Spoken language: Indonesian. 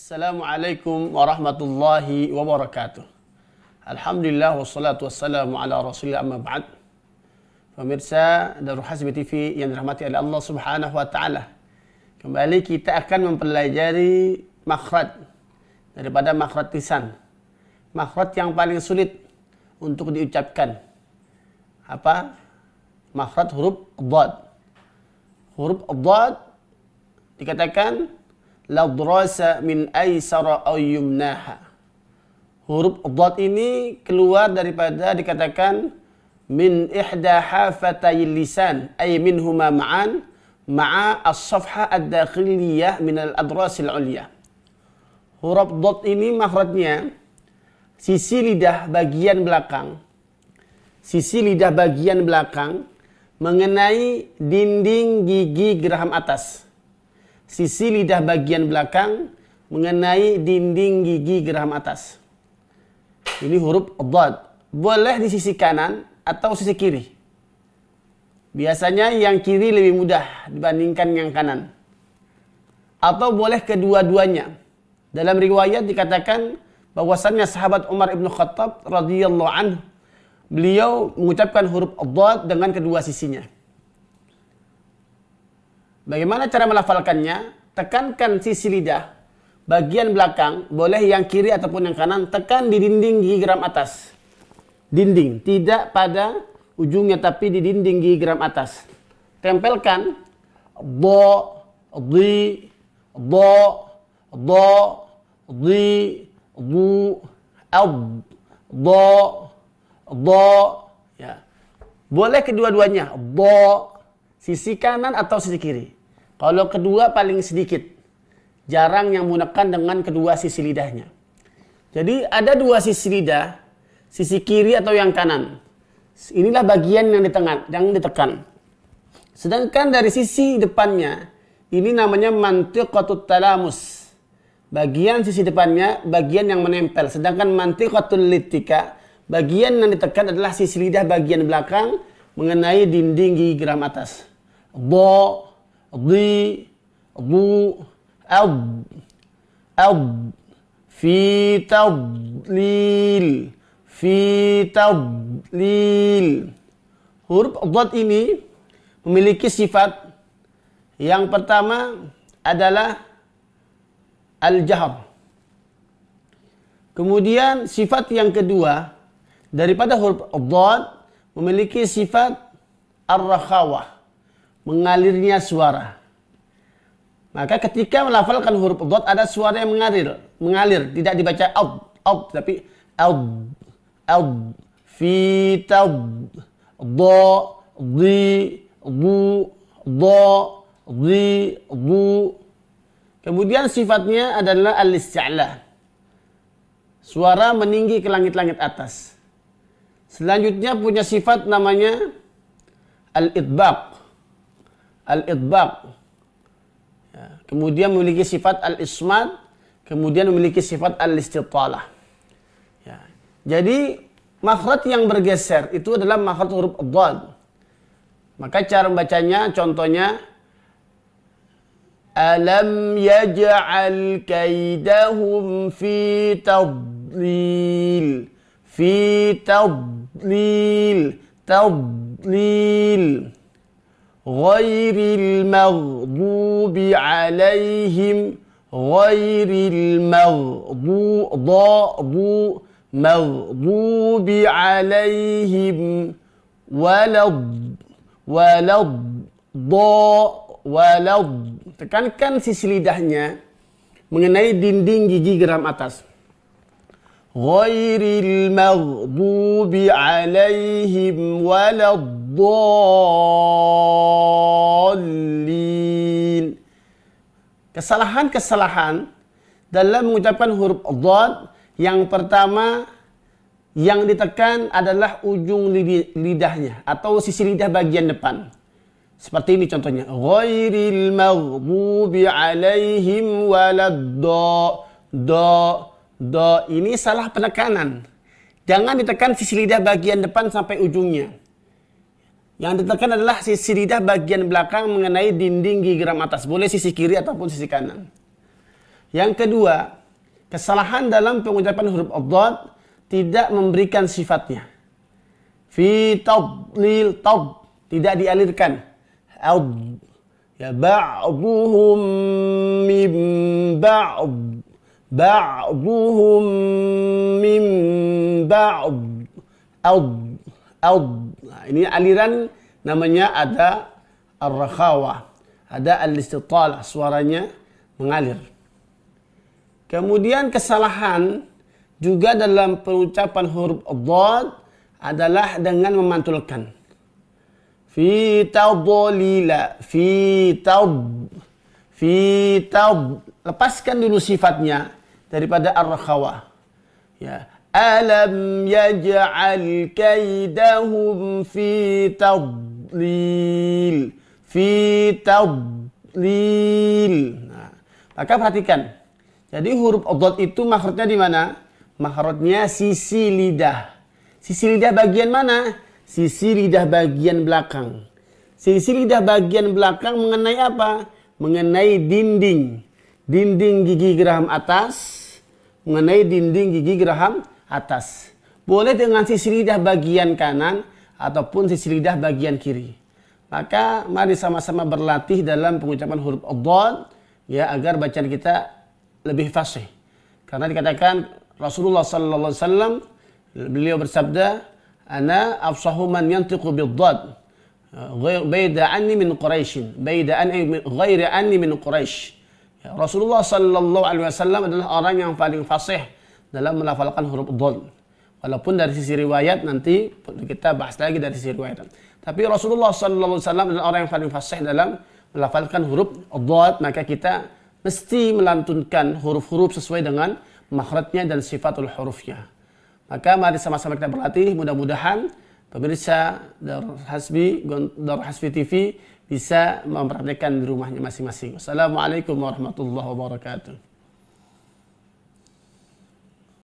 Assalamualaikum warahmatullahi wabarakatuh. Alhamdulillah wassalatu wassalamu ala rasulillah amma ba'd. Pemirsa Darul Hazmi TV yang dirahmati oleh Allah Subhanahu wa taala. Kembali kita akan mempelajari makhraj daripada makhraj lisan. Makhraj yang paling sulit untuk diucapkan. Apa? Makhraj huruf dhad. Huruf dhad dikatakan la drasa min aisara aw yumnaha. Huruf dhad ini keluar daripada dikatakan min ihda hafatay lisan ay minhuma ma'an ma'a as-safha ad-dakhiliyah min al-adras al-ulya. Huruf dhad ini makhrajnya sisi lidah bagian belakang. Sisi lidah bagian belakang mengenai dinding gigi geraham atas. Sisi lidah bagian belakang mengenai dinding gigi geraham atas. Ini huruf dhad. Boleh di sisi kanan atau sisi kiri. Biasanya yang kiri lebih mudah dibandingkan yang kanan. Atau boleh kedua-duanya. Dalam riwayat dikatakan bahwasannya sahabat Umar ibn Khattab radhiyallahu anhu, beliau mengucapkan huruf dhad dengan kedua sisinya. Bagaimana cara melafalkannya? Tekankan sisi lidah bagian belakang, boleh yang kiri ataupun yang kanan, tekan di dinding gigi geram atas. Dinding, tidak pada ujungnya tapi di dinding gigi geram atas. Tempelkan dha, dhi, dha, dha, dhi, dhu, ad, dha, dha. Ya. Boleh kedua-duanya, dha, sisi kanan atau sisi kiri. Kalau kedua paling sedikit. Jarang yang menggunakan dengan kedua sisi lidahnya. Jadi ada dua sisi lidah, sisi kiri atau yang kanan. Inilah bagian yang ditekan. Sedangkan dari sisi depannya, ini namanya mantiqatut talamus. Bagian sisi depannya, bagian yang menempel. Sedangkan mantiqatul litika, bagian yang ditekan adalah sisi lidah bagian belakang mengenai dinding gigi geram atas. Dha, dhi, dhu, ad, fi tadlil, fi tadlil. Huruf dhad ini memiliki sifat. Yang pertama adalah al-jahr. Kemudian sifat yang kedua daripada huruf dhad memiliki sifat ar-rakhawah, mengalirnya suara. Maka ketika melafalkan huruf dhad ada suara yang mengalir, tidak dibaca ad, tapi ad, fi tad, dha, dhi, dhu, dha, dhi, dhu. Kemudian sifatnya adalah al-isti'la. Suara meninggi ke langit-langit atas. Selanjutnya punya sifat namanya al-idbaq. Al-idbaq. Ya. Kemudian memiliki sifat al-ismad. Kemudian memiliki sifat al-istitalah. Ya. Jadi makhraj yang bergeser itu adalah makhraj huruf dhad. Maka cara membacanya contohnya alam yaj'al kaidahum fi tadlil. Fi tadlil. Tadlil. Ghairil maghdubi alaihim. Ghairil maghdubi alaihim. Walad. Tekankan sisi lidahnya mengenai dinding gigi geram atas. Ghairil maghdubi alaihim waladdallin. Kesalahan-kesalahan dalam mengucapkan huruf dhad, yang pertama yang ditekan adalah ujung lidahnya atau sisi lidah bagian depan. Seperti ini contohnya. Ghairil maghdubi alaihim do. Ini salah penekanan. Jangan ditekan sisi lidah bagian depan sampai ujungnya. Yang ditekan adalah sisi lidah bagian belakang mengenai dinding gigi geram atas. Boleh sisi kiri ataupun sisi kanan. Yang kedua, kesalahan dalam pengucapan huruf ad-dhad tidak memberikan sifatnya. Fi tadlil, tad tidak dialirkan. Ad, ya ba'duhum min ba'd, ba'duhum min ba'd, ad, ad. Nah, ini aliran namanya ada ar-rakhawah, ada al-istitalah, suaranya mengalir. Kemudian kesalahan juga dalam pengucapan huruf ad-dhad adalah dengan memantulkan. Fi tadlila, fi tad. Lepaskan dulu sifatnya daripada ar-rakhawah. Ya. Alam yaj'al kaidahum fi tadlil. Fi tadlil. Nah, maka perhatikan. Jadi huruf ad-dhad itu makhrajnya di mana? Makhrajnya sisi lidah. Sisi lidah bagian mana? Sisi lidah bagian belakang. Sisi lidah bagian belakang mengenai apa? Mengenai dinding. Dinding gigi geraham atas. Mengenai dinding gigi geraham atas. Boleh dengan sisi lidah bagian kanan ataupun sisi lidah bagian kiri. Maka mari sama-sama berlatih dalam pengucapan huruf ad-dhad ya, agar bacaan kita lebih fasih. Karena dikatakan Rasulullah sallallahu alaihi wasallam, beliau bersabda, "Ana afsahu man yantiqu bid-dhad, baida anni min Quraisy, baida anni ghairi anni min Quraisy." Ya, Rasulullah sallallahu alaihi wasallam adalah orang yang paling fasih dalam melafalkan huruf dhad. Walaupun dari sisi riwayat nanti kita bahas lagi dari sisi riwayat. Tapi Rasulullah sallallahu alaihi wasallam adalah orang yang paling fasih dalam melafalkan huruf dhad, maka kita mesti melantunkan huruf-huruf sesuai dengan makhrajnya dan sifatul hurufnya. Maka mari sama-sama kita berlatih, mudah-mudahan pemirsa Darul Hasbi TV bisa mempraktikkan di rumahnya masing-masing. Wassalamualaikum warahmatullahi wabarakatuh.